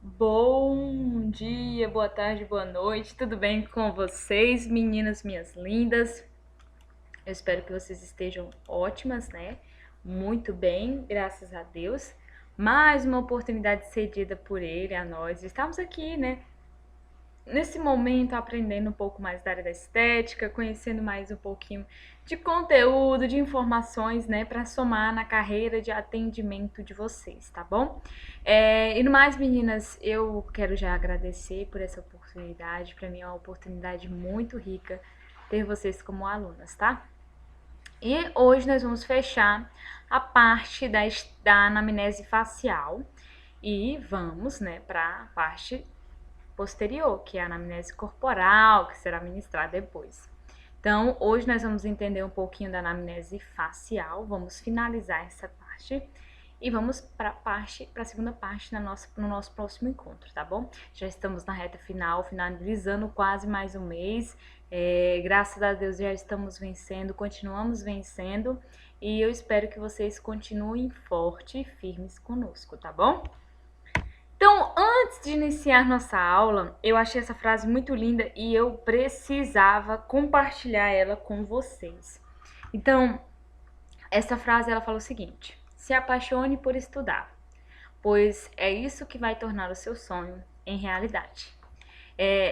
Bom dia, boa tarde, boa noite, tudo bem com vocês, meninas minhas lindas? Eu espero que vocês estejam ótimas, né? Muito bem, graças a Deus. Mais uma oportunidade cedida por Ele a nós. Estamos aqui, né? Nesse momento, aprendendo um pouco mais da área da estética, conhecendo mais um pouquinho de conteúdo, de informações, né, para somar na carreira de atendimento de vocês, tá bom? E no mais, meninas, eu quero já agradecer por essa oportunidade. Para mim é uma oportunidade muito rica ter vocês como alunas, tá? E hoje nós vamos fechar a parte da anamnese facial e vamos, né, para a parte posterior, que é a anamnese corporal, que será ministrada depois. Então, hoje nós vamos entender um pouquinho da anamnese facial, vamos finalizar essa parte e vamos para a segunda parte no nosso próximo encontro, tá bom? Já estamos na reta final, finalizando quase mais um mês. Graças a Deus já estamos vencendo, continuamos vencendo e eu espero que vocês continuem fortes e firmes conosco, tá bom? Então, antes de iniciar nossa aula, eu achei essa frase muito linda e eu precisava compartilhar ela com vocês. Então, essa frase ela fala o seguinte: se apaixone por estudar, pois é isso que vai tornar o seu sonho em realidade.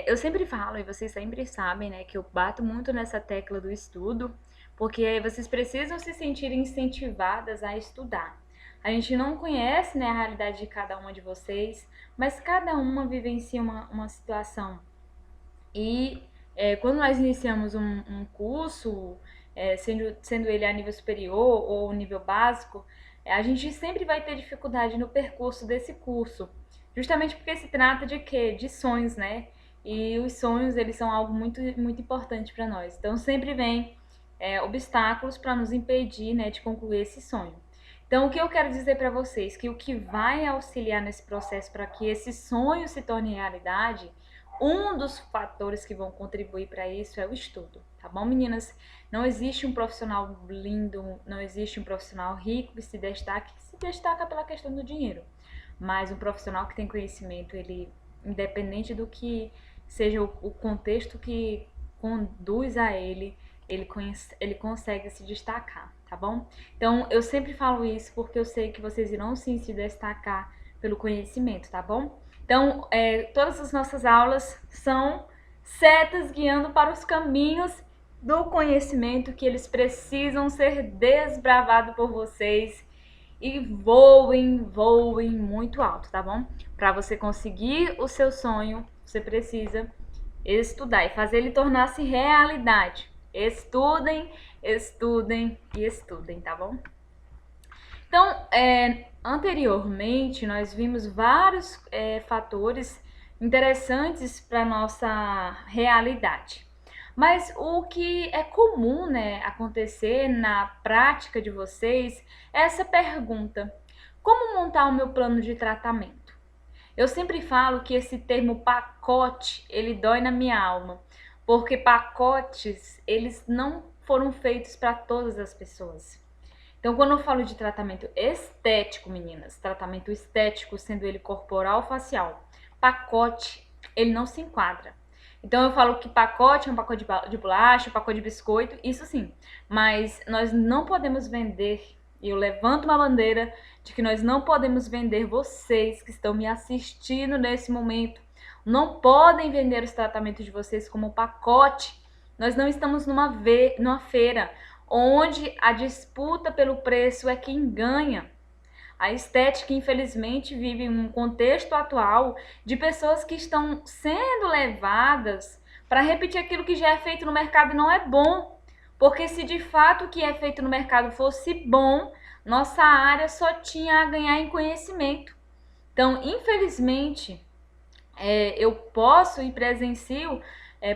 Eu sempre falo, e vocês sempre sabem, né, que eu bato muito nessa tecla do estudo, porque vocês precisam se sentir incentivadas a estudar. A gente não conhece, né, a realidade de cada uma de vocês, mas cada uma vivencia uma situação. E quando nós iniciamos um curso, sendo ele a nível superior ou nível básico, a gente sempre vai ter dificuldade no percurso desse curso. Justamente porque se trata de quê? De sonhos, né? E os sonhos, eles são algo muito, muito importante para nós. Então, sempre vem obstáculos para nos impedir, né, de concluir esse sonho. Então, o que eu quero dizer para vocês? Que o que vai auxiliar nesse processo para que esse sonho se torne realidade, um dos fatores que vão contribuir para isso é o estudo, tá bom, meninas? Não existe um profissional lindo, não existe um profissional rico que se destaca pela questão do dinheiro. Mas um profissional que tem conhecimento, ele, independente do que seja o contexto que conduz a ele consegue se destacar, tá bom? Então, eu sempre falo isso porque eu sei que vocês irão sim se destacar pelo conhecimento, tá bom? Então, todas as nossas aulas são setas guiando para os caminhos do conhecimento que eles precisam ser desbravados por vocês e voem muito alto, tá bom? Para você conseguir o seu sonho, você precisa estudar e fazer ele tornar-se realidade. Estudem, estudem e estudem, tá bom? Então, anteriormente, nós vimos vários fatores interessantes para nossa realidade. Mas o que é comum, né, acontecer na prática de vocês é essa pergunta: como montar o meu plano de tratamento? Eu sempre falo que esse termo pacote, ele dói na minha alma, porque pacotes, eles não foram feitos para todas as pessoas. Então, quando eu falo de tratamento estético, meninas, tratamento estético, sendo ele corporal ou facial, pacote, ele não se enquadra. Então, eu falo que pacote é um pacote de bolacha, um pacote de biscoito, isso sim. Mas nós não podemos vender, e eu levanto uma bandeira de que nós não podemos vender vocês que estão me assistindo nesse momento. Não podem vender os tratamentos de vocês como pacote. Nós não estamos numa feira onde a disputa pelo preço é quem ganha. A estética, infelizmente, vive um contexto atual de pessoas que estão sendo levadas para repetir aquilo que já é feito no mercado e não é bom. Porque se de fato o que é feito no mercado fosse bom, nossa área só tinha a ganhar em conhecimento. Então, infelizmente, eu posso e presencio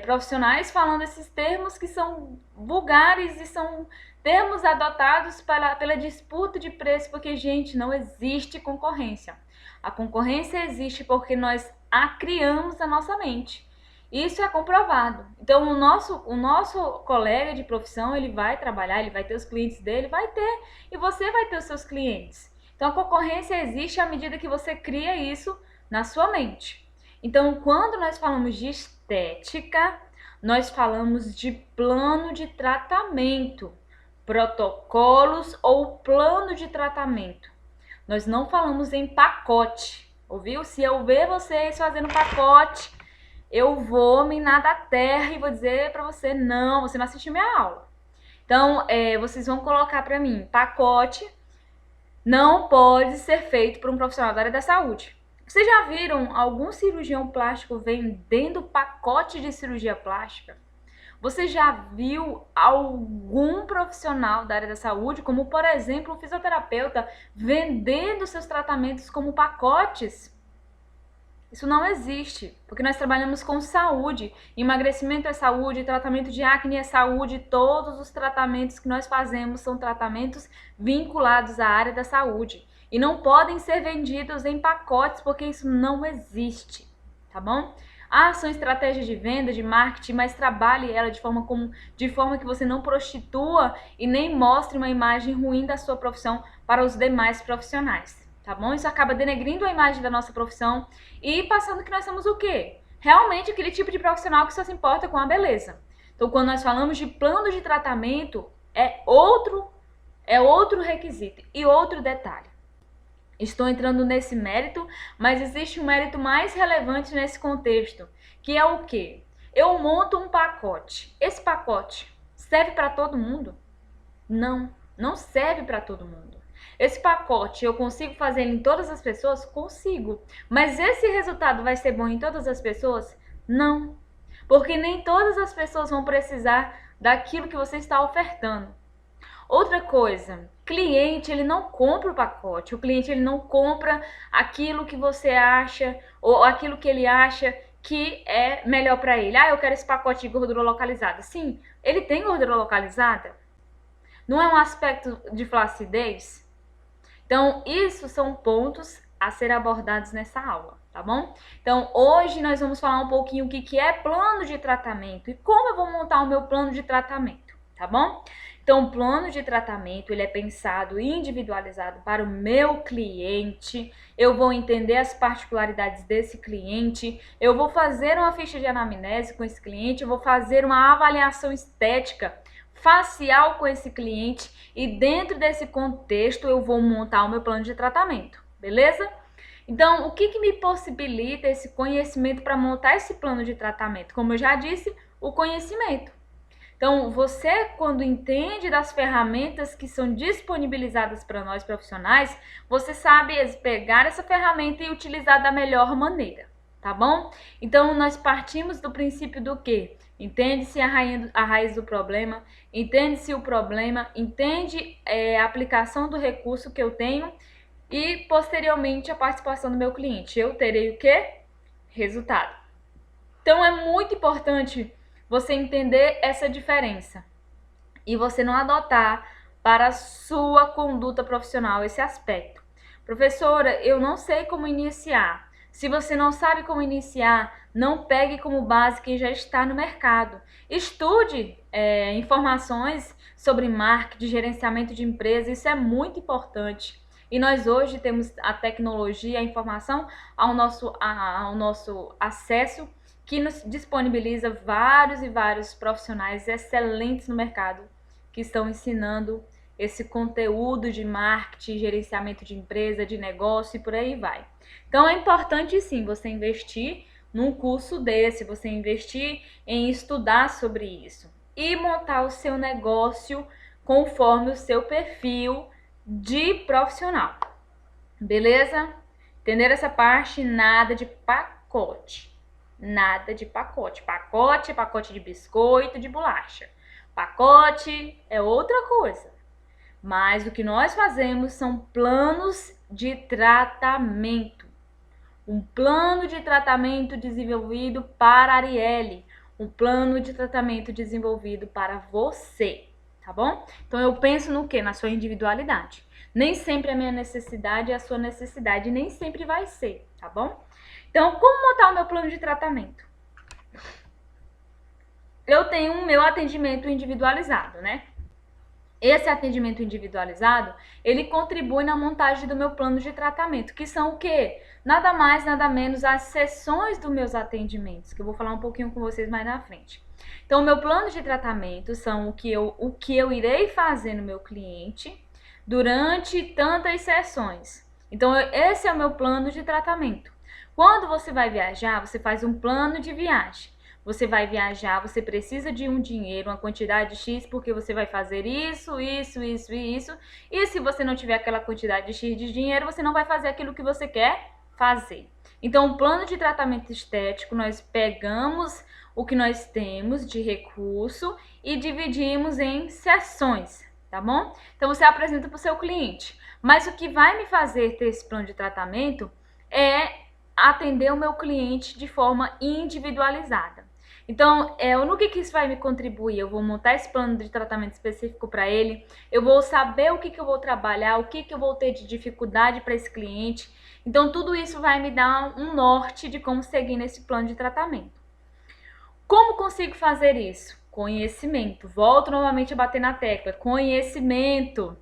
profissionais falando esses termos que são vulgares e são termos adotados pela disputa de preço, porque, gente, não existe concorrência. A concorrência existe porque nós a criamos na nossa mente. Isso é comprovado. Então, o nosso colega de profissão, ele vai trabalhar, ele vai ter os clientes dele, vai ter, e você vai ter os seus clientes. Então, a concorrência existe à medida que você cria isso na sua mente. Então, quando nós falamos de estética, nós falamos de plano de tratamento, protocolos ou plano de tratamento. Nós não falamos em pacote, ouviu? Se eu ver vocês fazendo pacote, eu vou minar da terra e vou dizer para você, não, você não assistiu minha aula. Então, vocês vão colocar para mim, pacote não pode ser feito por um profissional da área da saúde. Vocês já viram algum cirurgião plástico vendendo pacote de cirurgia plástica? Você já viu algum profissional da área da saúde, como por exemplo um fisioterapeuta, vendendo seus tratamentos como pacotes? Isso não existe, porque nós trabalhamos com saúde. Emagrecimento é saúde, tratamento de acne é saúde, todos os tratamentos que nós fazemos são tratamentos vinculados à área da saúde. E não podem ser vendidos em pacotes, porque isso não existe, tá bom? São estratégias de venda, de marketing, mas trabalhe ela de forma que você não prostitua e nem mostre uma imagem ruim da sua profissão para os demais profissionais, tá bom? Isso acaba denegrindo a imagem da nossa profissão e passando que nós somos o quê? Realmente aquele tipo de profissional que só se importa com a beleza. Então, quando nós falamos de plano de tratamento, é outro requisito e outro detalhe. Estou entrando nesse mérito, mas existe um mérito mais relevante nesse contexto, que é o quê? Eu monto um pacote. Esse pacote serve para todo mundo? Não, não serve para todo mundo. Esse pacote eu consigo fazer em todas as pessoas? Consigo. Mas esse resultado vai ser bom em todas as pessoas? Não. Porque nem todas as pessoas vão precisar daquilo que você está ofertando. Outra coisa, cliente, ele não compra o pacote. O cliente, ele não compra aquilo que você acha ou aquilo que ele acha que é melhor para ele. Eu quero esse pacote de gordura localizada. Sim, ele tem gordura localizada. Não é um aspecto de flacidez? Então, isso são pontos a ser abordados nessa aula, tá bom? Então, hoje nós vamos falar um pouquinho o que é plano de tratamento e como eu vou montar o meu plano de tratamento, tá bom? Então, o plano de tratamento, ele é pensado e individualizado para o meu cliente. Eu vou entender as particularidades desse cliente, eu vou fazer uma ficha de anamnese com esse cliente, eu vou fazer uma avaliação estética facial com esse cliente e dentro desse contexto eu vou montar o meu plano de tratamento, beleza? Então, o que me possibilita esse conhecimento para montar esse plano de tratamento? Como eu já disse, o conhecimento. Então, você, quando entende das ferramentas que são disponibilizadas para nós profissionais, você sabe pegar essa ferramenta e utilizar da melhor maneira, tá bom? Então, nós partimos do princípio do quê? Entende-se a raiz do problema, entende-se o problema, entende a aplicação do recurso que eu tenho e, posteriormente, a participação do meu cliente. Eu terei o quê? Resultado. Então, é muito importante você entender essa diferença e você não adotar para a sua conduta profissional esse aspecto. Professora, eu não sei como iniciar. Se você não sabe como iniciar, não pegue como base quem já está no mercado. Estude informações sobre marketing, gerenciamento de empresa, isso é muito importante. E nós hoje temos a tecnologia, a informação ao nosso acesso, que nos disponibiliza vários e vários profissionais excelentes no mercado que estão ensinando esse conteúdo de marketing, gerenciamento de empresa, de negócio e por aí vai. Então é importante sim você investir num curso desse, você investir em estudar sobre isso e montar o seu negócio conforme o seu perfil de profissional. Beleza? Entenderam essa parte? Nada de pacote. Nada de pacote. Pacote é pacote de biscoito, de bolacha. Pacote é outra coisa. Mas o que nós fazemos são planos de tratamento. Um plano de tratamento desenvolvido para a Arielle. Um plano de tratamento desenvolvido para você, tá bom? Então eu penso no quê? Na sua individualidade. Nem sempre a minha necessidade é a sua necessidade, nem sempre vai ser, tá bom? Então, como montar o meu plano de tratamento? Eu tenho o meu atendimento individualizado, né? Esse atendimento individualizado, ele contribui na montagem do meu plano de tratamento, que são o quê? Nada mais, nada menos as sessões dos meus atendimentos, que eu vou falar um pouquinho com vocês mais na frente. Então, o meu plano de tratamento são o que eu irei fazer no meu cliente durante tantas sessões. Então, esse é o meu plano de tratamento. Quando você vai viajar, você faz um plano de viagem. Você vai viajar, você precisa de um dinheiro, uma quantidade X, porque você vai fazer isso, isso, isso e isso. E se você não tiver aquela quantidade X de dinheiro, você não vai fazer aquilo que você quer fazer. Então, o plano de tratamento estético, nós pegamos o que nós temos de recurso e dividimos em sessões, tá bom? Então, você apresenta para o seu cliente. Mas o que vai me fazer ter esse plano de tratamento é atender o meu cliente de forma individualizada. Então, no que isso vai me contribuir? Eu vou montar esse plano de tratamento específico para ele, eu vou saber o que eu vou trabalhar, o que eu vou ter de dificuldade para esse cliente. Então, tudo isso vai me dar um norte de como seguir nesse plano de tratamento. Como consigo fazer isso? Conhecimento. Volto novamente a bater na tecla. Conhecimento.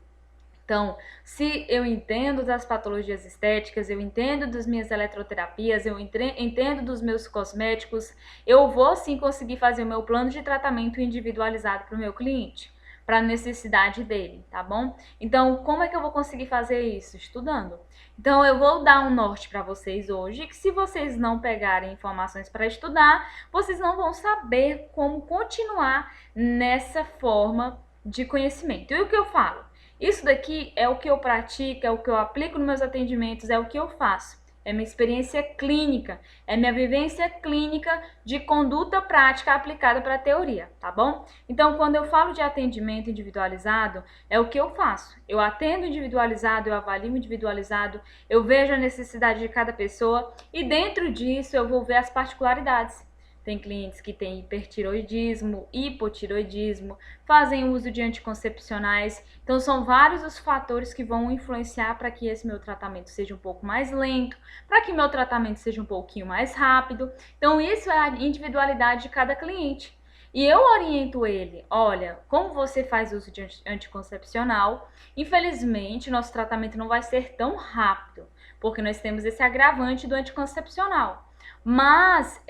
Então, se eu entendo das patologias estéticas, eu entendo das minhas eletroterapias, eu entendo dos meus cosméticos, eu vou sim conseguir fazer o meu plano de tratamento individualizado para o meu cliente, para a necessidade dele, tá bom? Então, como é que eu vou conseguir fazer isso? Estudando. Então, eu vou dar um norte para vocês hoje, que se vocês não pegarem informações para estudar, vocês não vão saber como continuar nessa forma de conhecimento. E o que eu falo? Isso daqui é o que eu pratico, é o que eu aplico nos meus atendimentos, é o que eu faço. É minha experiência clínica, é minha vivência clínica de conduta prática aplicada para a teoria, tá bom? Então, quando eu falo de atendimento individualizado, é o que eu faço. Eu atendo individualizado, eu avalio individualizado, eu vejo a necessidade de cada pessoa e dentro disso eu vou ver as particularidades. Tem clientes que têm hipertiroidismo, hipotiroidismo, fazem uso de anticoncepcionais. Então, são vários os fatores que vão influenciar para que esse meu tratamento seja um pouco mais lento, para que meu tratamento seja um pouquinho mais rápido. Então, isso é a individualidade de cada cliente. E eu oriento ele, olha, como você faz uso de anticoncepcional, infelizmente, nosso tratamento não vai ser tão rápido, porque nós temos esse agravante do anticoncepcional. Mas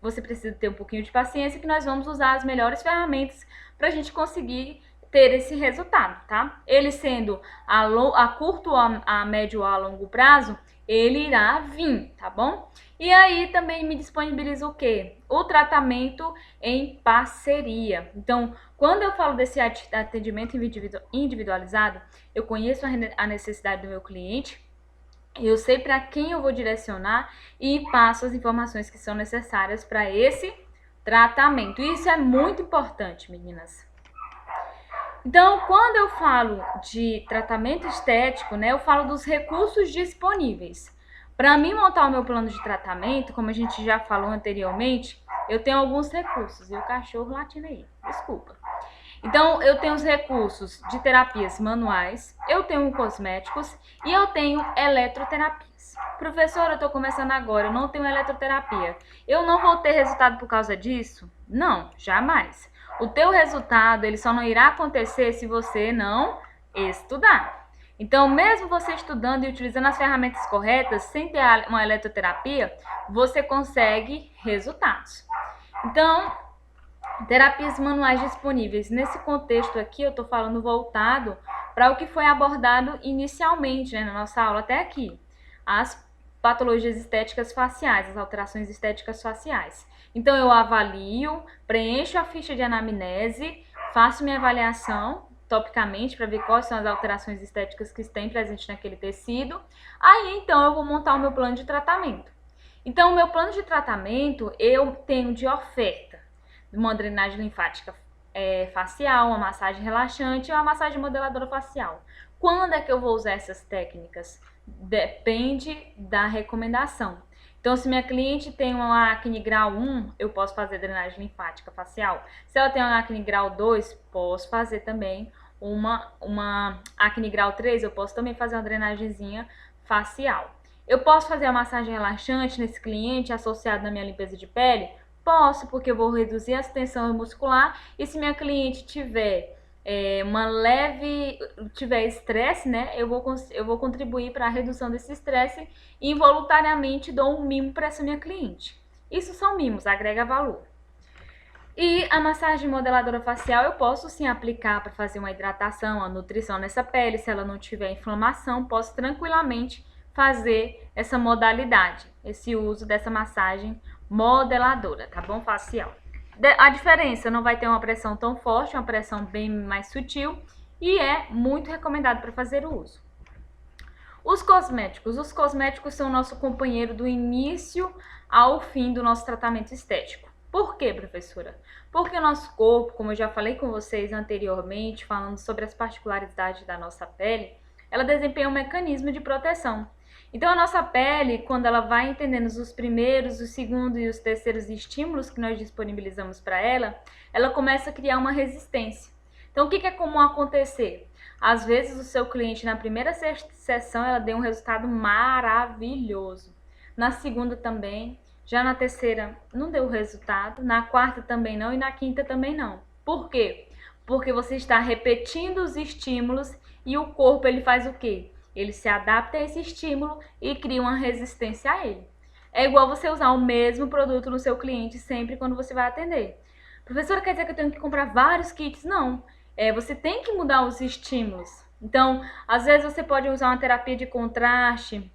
você precisa ter um pouquinho de paciência que nós vamos usar as melhores ferramentas para a gente conseguir ter esse resultado, tá? Ele sendo a curto, a médio ou a longo prazo, ele irá vir, tá bom? E aí também me disponibiliza o quê? O tratamento em parceria. Então, quando eu falo desse atendimento individualizado, eu conheço a necessidade do meu cliente, eu sei para quem eu vou direcionar e passo as informações que são necessárias para esse tratamento. Isso é muito importante, meninas. Então, quando eu falo de tratamento estético, né, eu falo dos recursos disponíveis. Para mim montar o meu plano de tratamento, como a gente já falou anteriormente, eu tenho alguns recursos. E o cachorro latindo aí, desculpa. Então, eu tenho os recursos de terapias manuais, eu tenho cosméticos e eu tenho eletroterapias. Professora, eu estou começando agora, eu não tenho eletroterapia. Eu não vou ter resultado por causa disso? Não, jamais. O teu resultado, ele só não irá acontecer se você não estudar. Então, mesmo você estudando e utilizando as ferramentas corretas, sem ter uma eletroterapia, você consegue resultados. Então, terapias manuais disponíveis. Nesse contexto aqui, eu estou falando voltado para o que foi abordado inicialmente, né, na nossa aula até aqui. As patologias estéticas faciais, as alterações estéticas faciais. Então, eu avalio, preencho a ficha de anamnese, faço minha avaliação topicamente para ver quais são as alterações estéticas que estão presentes naquele tecido. Aí, então, eu vou montar o meu plano de tratamento. Então, o meu plano de tratamento, eu tenho de oferta uma drenagem linfática facial, uma massagem relaxante e uma massagem modeladora facial. Quando é que eu vou usar essas técnicas? Depende da recomendação. Então, se minha cliente tem uma acne grau 1, eu posso fazer drenagem linfática facial. Se ela tem uma acne grau 2, posso fazer também uma acne grau 3, eu posso também fazer uma drenagemzinha facial. Eu posso fazer a massagem relaxante nesse cliente associado na minha limpeza de pele? Posso, porque eu vou reduzir a tensão muscular e se minha cliente tiver uma leve, tiver estresse, né, eu vou contribuir para a redução desse estresse e involuntariamente dou um mimo para essa minha cliente. Isso são mimos, agrega valor. E a massagem modeladora facial eu posso sim aplicar para fazer uma hidratação, uma nutrição nessa pele. Se ela não tiver inflamação, posso tranquilamente fazer essa modalidade, esse uso dessa massagem modeladora, tá bom? Facial. A diferença, não vai ter uma pressão tão forte, uma pressão bem mais sutil e é muito recomendado para fazer o uso. Os cosméticos são o nosso companheiro do início ao fim do nosso tratamento estético. Por quê, professora? Porque o nosso corpo, como eu já falei com vocês anteriormente, falando sobre as particularidades da nossa pele, ela desempenha um mecanismo de proteção. Então, a nossa pele, quando ela vai entendendo os primeiros, os segundos e os terceiros estímulos que nós disponibilizamos para ela, ela começa a criar uma resistência. Então, o que é comum acontecer? Às vezes, o seu cliente, na primeira sessão, ela deu um resultado maravilhoso. Na segunda também. Já na terceira não deu resultado, na quarta também não e na quinta também não. Por quê? Porque você está repetindo os estímulos e o corpo ele faz o quê? Ele se adapta a esse estímulo e cria uma resistência a ele. É igual você usar o mesmo produto no seu cliente sempre quando você vai atender. Professora, quer dizer que eu tenho que comprar vários kits? Não. Você tem que mudar os estímulos. Então, às vezes você pode usar uma terapia de contraste,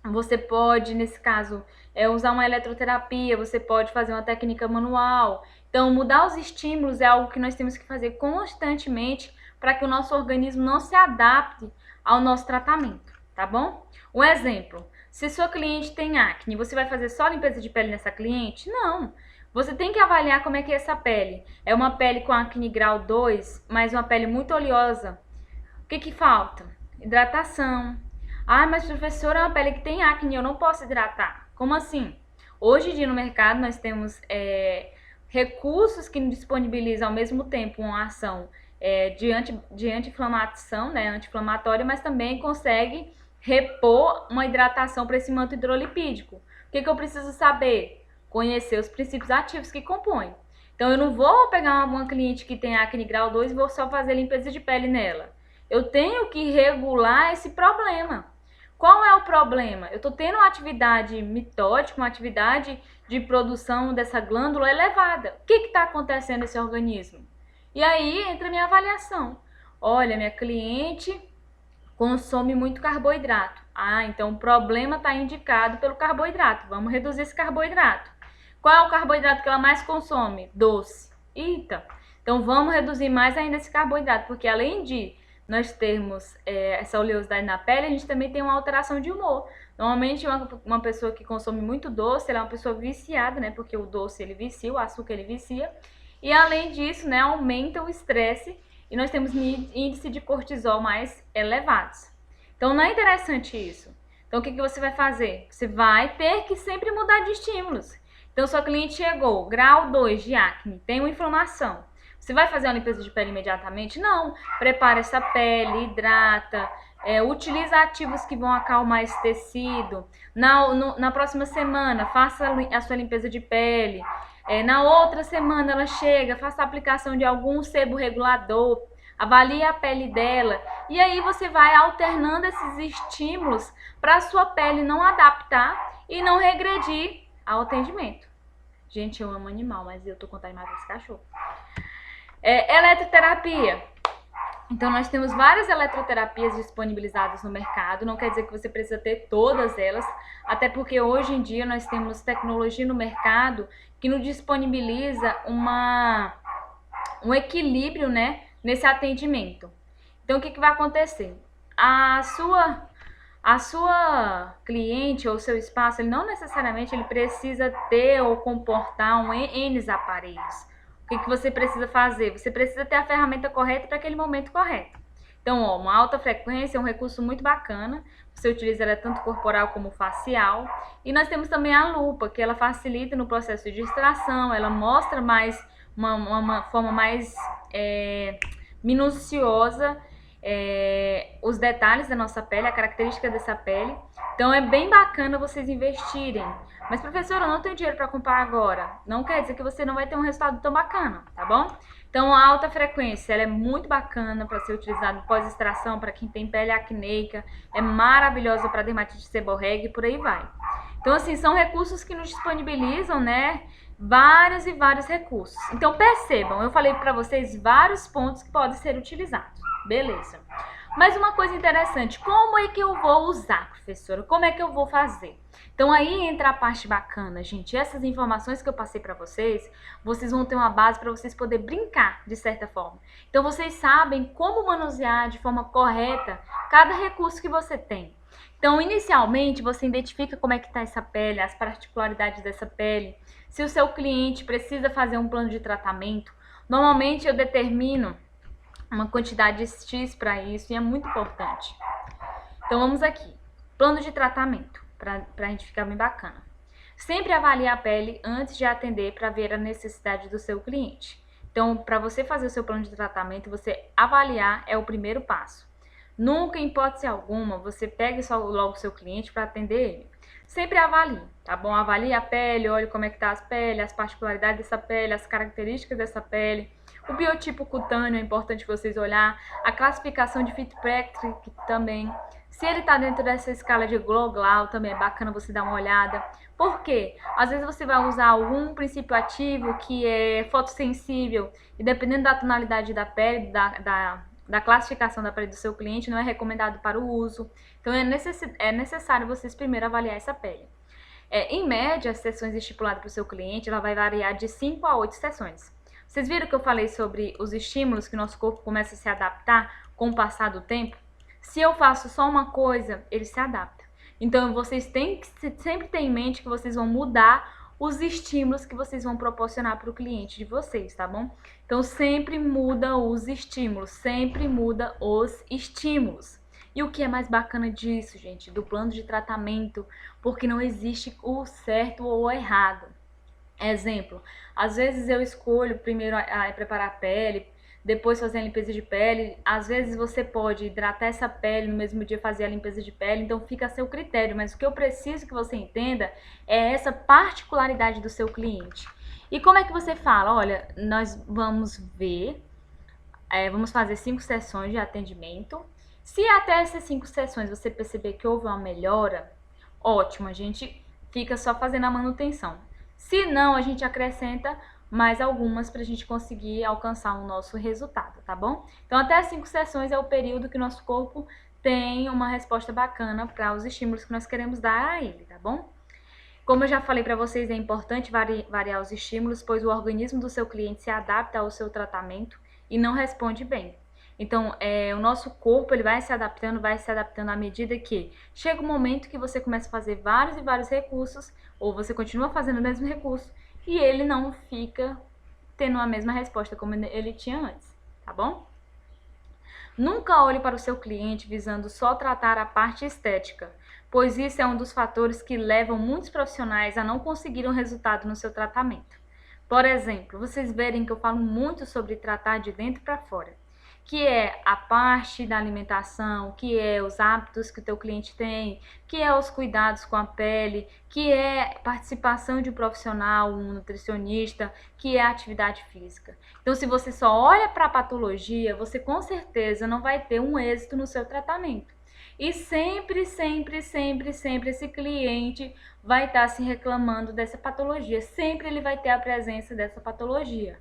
você pode, nesse caso, usar uma eletroterapia, você pode fazer uma técnica manual. Então, mudar os estímulos é algo que nós temos que fazer constantemente para que o nosso organismo não se adapte ao nosso tratamento, tá bom? Um exemplo, se sua cliente tem acne, você vai fazer só limpeza de pele nessa cliente? Não. Você tem que avaliar como é que é essa pele. É uma pele com acne grau 2, mas uma pele muito oleosa. O que falta? Hidratação. Ah, mas professora, é uma pele que tem acne, eu não posso hidratar. Como assim? Hoje em dia no mercado nós temos recursos que nos disponibilizam ao mesmo tempo uma ação de anti-inflamação, né, anti-inflamatória, mas também consegue repor uma hidratação para esse manto hidrolipídico. O que eu preciso saber? Conhecer os princípios ativos que compõem. Então eu não vou pegar uma cliente que tem acne grau 2 e vou só fazer limpeza de pele nela. Eu tenho que regular esse problema. Qual é o problema? Eu estou tendo uma atividade mitótica, uma atividade de produção dessa glândula elevada. O que está acontecendo nesse organismo? E aí entra a minha avaliação. Olha, minha cliente consome muito carboidrato. Ah, então o problema está indicado pelo carboidrato. Vamos reduzir esse carboidrato. Qual é o carboidrato que ela mais consome? Doce. Eita! Então vamos reduzir mais ainda esse carboidrato, porque além de nós termos essa oleosidade na pele, a gente também tem uma alteração de humor. Normalmente uma pessoa que consome muito doce, ela é uma pessoa viciada, né? Porque o doce ele vicia, o açúcar ele vicia. E além disso, né, aumenta o estresse e nós temos índice de cortisol mais elevados. Então não é interessante isso. Então o que você vai fazer? Você vai ter que sempre mudar de estímulos. Então sua cliente chegou, grau 2 de acne, tem uma inflamação. Você vai fazer uma limpeza de pele imediatamente? Não. Prepara essa pele, hidrata, utiliza ativos que vão acalmar esse tecido. Na próxima semana, faça a sua limpeza de pele. Na outra semana ela chega, faça a aplicação de algum sebo regulador, avalie a pele dela. E aí você vai alternando esses estímulos para a sua pele não adaptar e não regredir ao atendimento. Gente, eu amo animal, mas eu tô contando mais desse cachorro. Eletroterapia. Então nós temos várias eletroterapias disponibilizadas no mercado, não quer dizer que você precisa ter todas elas, até porque hoje em dia nós temos tecnologia no mercado que nos disponibiliza um equilíbrio, né, nesse atendimento. Então o que vai acontecer? A sua cliente ou seu espaço, ele não necessariamente ele precisa ter ou comportar N aparelhos. O que você precisa fazer? Você precisa ter a ferramenta correta para aquele momento correto. Então, uma alta frequência é um recurso muito bacana. Você utiliza ela tanto corporal como facial. E nós temos também a lupa, que ela facilita no processo de extração. Ela mostra mais uma forma mais minuciosa os detalhes da nossa pele, a característica dessa pele, Então é bem bacana vocês investirem. Mas, professora, eu não tenho dinheiro para comprar agora. Não quer dizer que você não vai ter um resultado tão bacana, tá bom? Então, a alta frequência, ela é muito bacana para ser utilizada pós-extração, para quem tem pele acneica, é maravilhosa para dermatite seborréica e por aí vai. Então, assim, são recursos que nos disponibilizam, né, vários e vários recursos. Então, percebam, eu falei para vocês vários pontos que podem ser utilizados. Beleza. Mas uma coisa interessante, como é que eu vou usar, professora? Como é que eu vou fazer? Então aí entra a parte bacana, gente. Essas informações que eu passei para vocês, vocês vão ter uma base para vocês poderem brincar, de certa forma. Então vocês sabem como manusear de forma correta cada recurso que você tem. Então, inicialmente, você identifica como é que está essa pele, as particularidades dessa pele. Se o seu cliente precisa fazer um plano de tratamento, normalmente eu determino uma quantidade X para isso e é muito importante. Então vamos aqui, plano de tratamento, para a gente ficar bem bacana. Sempre avalie a pele antes de atender para ver a necessidade do seu cliente. Então, para você fazer o seu plano de tratamento, você avaliar é o primeiro passo. Nunca, em hipótese alguma, você pegue só logo o seu cliente para atender ele. Sempre avalie, tá bom? Avalie a pele, olhe como é que tá as peles, as particularidades dessa pele, as características dessa pele. O biotipo cutâneo é importante vocês olhar. A classificação de Fitzpatrick também. Se ele tá dentro dessa escala de Glow-Glau, também é bacana você dar uma olhada. Por quê? Às vezes você vai usar algum princípio ativo que é fotossensível e dependendo da tonalidade da pele, da classificação da pele do seu cliente, não é recomendado para o uso. Então, é necessário vocês primeiro avaliar essa pele. Em média, as sessões estipuladas para o seu cliente, ela vai variar de 5 a 8 sessões. Vocês viram que eu falei sobre os estímulos que o nosso corpo começa a se adaptar com o passar do tempo? Se eu faço só uma coisa, ele se adapta. Então, vocês têm que sempre ter em mente que vocês vão mudar os estímulos que vocês vão proporcionar para o cliente de vocês, tá bom? Então, sempre muda os estímulos, sempre muda os estímulos. E o que é mais bacana disso, gente, do plano de tratamento, porque não existe o certo ou o errado. Exemplo, às vezes eu escolho primeiro preparar a pele, depois fazer a limpeza de pele. Às vezes você pode hidratar essa pele no mesmo dia fazer a limpeza de pele, então fica a seu critério. Mas o que eu preciso que você entenda é essa particularidade do seu cliente. E como é que você fala? Olha, nós vamos ver, vamos fazer 5 sessões de atendimento. Se até essas 5 sessões você perceber que houve uma melhora, ótimo, a gente fica só fazendo a manutenção. Se não, a gente acrescenta mais algumas para a gente conseguir alcançar o nosso resultado, tá bom? Então, até 5 sessões é o período que o nosso corpo tem uma resposta bacana para os estímulos que nós queremos dar a ele, tá bom? Como eu já falei para vocês, é importante variar os estímulos, pois o organismo do seu cliente se adapta ao seu tratamento e não responde bem. Então, o nosso corpo ele vai se adaptando à medida que chega um momento que você começa a fazer vários e vários recursos, ou você continua fazendo o mesmo recurso, e ele não fica tendo a mesma resposta como ele tinha antes, tá bom? Nunca olhe para o seu cliente visando só tratar a parte estética, pois isso é um dos fatores que levam muitos profissionais a não conseguir um resultado no seu tratamento. Por exemplo, vocês verem que eu falo muito sobre tratar de dentro para fora, que é a parte da alimentação, que é os hábitos que o teu cliente tem, que é os cuidados com a pele, que é participação de um profissional, um nutricionista, que é a atividade física. Então, se você só olha para a patologia, você com certeza não vai ter um êxito no seu tratamento. E sempre esse cliente vai estar se reclamando dessa patologia. Sempre ele vai ter a presença dessa patologia.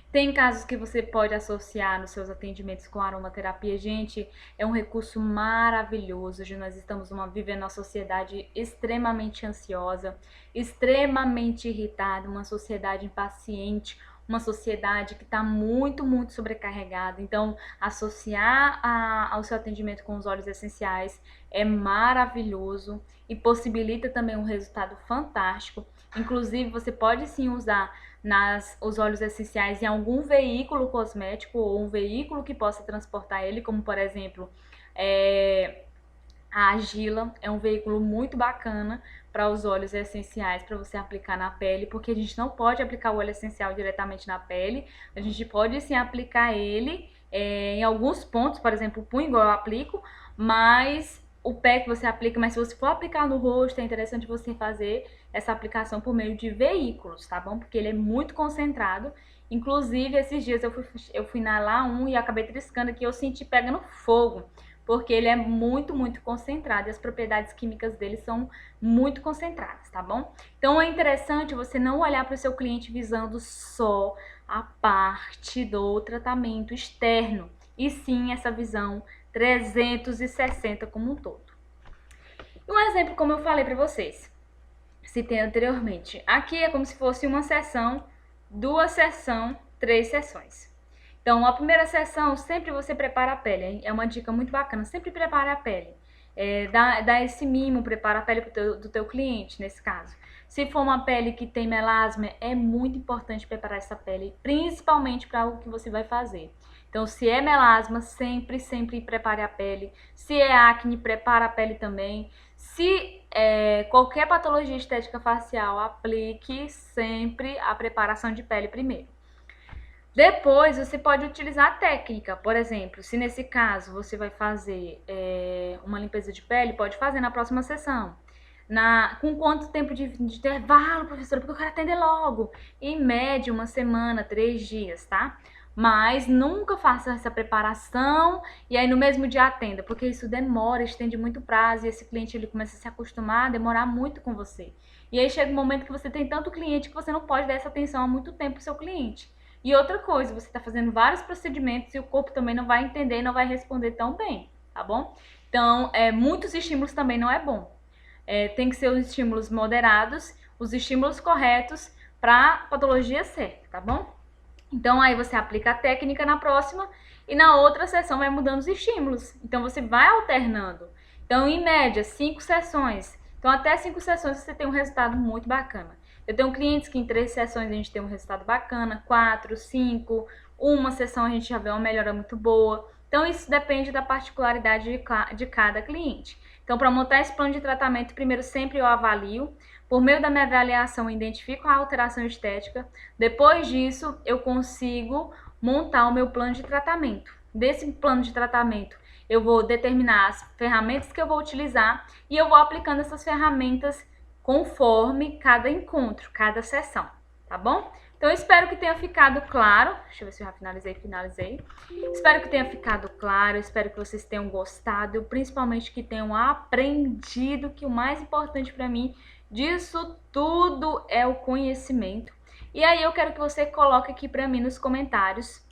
Tem casos que você pode associar nos seus atendimentos com aromaterapia. Gente, é um recurso maravilhoso. Hoje nós estamos vivendo uma sociedade extremamente ansiosa, extremamente irritada, uma sociedade impaciente, uma sociedade que está muito sobrecarregada. Então, associar ao seu atendimento com os óleos essenciais é maravilhoso e possibilita também um resultado fantástico. Inclusive, você pode sim usar os óleos essenciais em algum veículo cosmético ou um veículo que possa transportar ele, como por exemplo a argila é um veículo muito bacana para os óleos essenciais para você aplicar na pele, porque a gente não pode aplicar o óleo essencial diretamente na pele, a gente pode sim aplicar ele em alguns pontos, por exemplo, o punho igual eu aplico, mas o pé que você aplica, mas se você for aplicar no rosto, é interessante você fazer essa aplicação por meio de veículos, tá bom? Porque ele é muito concentrado. Inclusive, esses dias eu fui inalar um e acabei triscando aqui, eu senti pegando fogo, porque ele é muito, muito concentrado e as propriedades químicas dele são muito concentradas, tá bom? Então, é interessante você não olhar para o seu cliente visando só a parte do tratamento externo, e sim essa visão 360 como um todo. Um exemplo, como eu falei para vocês, citei anteriormente, aqui é como se fosse uma sessão, 2 sessões, 3 sessões. Então, a primeira sessão, sempre você prepara a pele, hein? É uma dica muito bacana, sempre prepare a pele. Dá esse mimo, prepara a pele do teu cliente, nesse caso. Se for uma pele que tem melasma, é muito importante preparar essa pele, principalmente para algo que você vai fazer. Então, se é melasma, sempre, sempre prepare a pele. Se é acne, prepara a pele também. Se qualquer patologia estética facial, aplique sempre a preparação de pele primeiro. Depois, você pode utilizar a técnica. Por exemplo, se nesse caso você vai fazer uma limpeza de pele, pode fazer na próxima sessão. Com quanto tempo de intervalo, professora? Porque eu quero atender logo. Em média, 1 semana, 3 dias, tá? Mas nunca faça essa preparação e aí no mesmo dia atenda, porque isso demora, estende muito prazo e esse cliente ele começa a se acostumar a demorar muito com você. E aí chega um momento que você tem tanto cliente que você não pode dar essa atenção há muito tempo pro seu cliente. E outra coisa, você está fazendo vários procedimentos e o corpo também não vai entender e não vai responder tão bem, tá bom? Então, muitos estímulos também não é bom. Tem que ser os estímulos moderados, os estímulos corretos para a patologia certa, tá bom? Então, aí você aplica a técnica na próxima e na outra sessão vai mudando os estímulos. Então, você vai alternando. Então, em média, 5 sessões. Então, até 5 sessões você tem um resultado muito bacana. Eu tenho clientes que em 3 sessões a gente tem um resultado bacana, 4, 5, uma sessão a gente já vê uma melhora muito boa. Então, isso depende da particularidade de cada cliente. Então, para montar esse plano de tratamento, primeiro sempre eu avalio. Por meio da minha avaliação, eu identifico a alteração estética. Depois disso, eu consigo montar o meu plano de tratamento. Desse plano de tratamento, eu vou determinar as ferramentas que eu vou utilizar e eu vou aplicando essas ferramentas conforme cada encontro, cada sessão, tá bom? Então, eu espero que tenha ficado claro. Deixa eu ver se eu já finalizei. Espero que tenha ficado claro, espero que vocês tenham gostado, principalmente que tenham aprendido que o mais importante para mim disso tudo é o conhecimento. E aí eu quero que você coloque aqui para mim nos comentários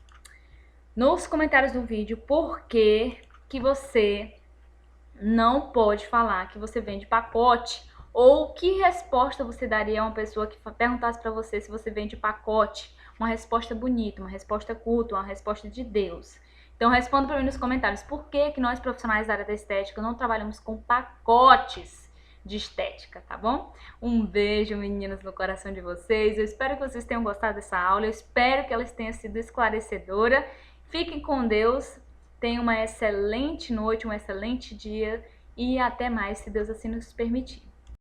do vídeo, por que você não pode falar que você vende pacote, ou que resposta você daria a uma pessoa que perguntasse para você se você vende pacote. Uma resposta bonita, uma resposta culta, uma resposta de Deus. Então responda para mim nos comentários por que nós profissionais da área da estética não trabalhamos com pacotes de estética, tá bom? Um beijo, meninas, no coração de vocês. Eu espero que vocês tenham gostado dessa aula. Eu espero que ela tenha sido esclarecedora. Fiquem com Deus. Tenham uma excelente noite, um excelente dia e até mais, se Deus assim nos permitir.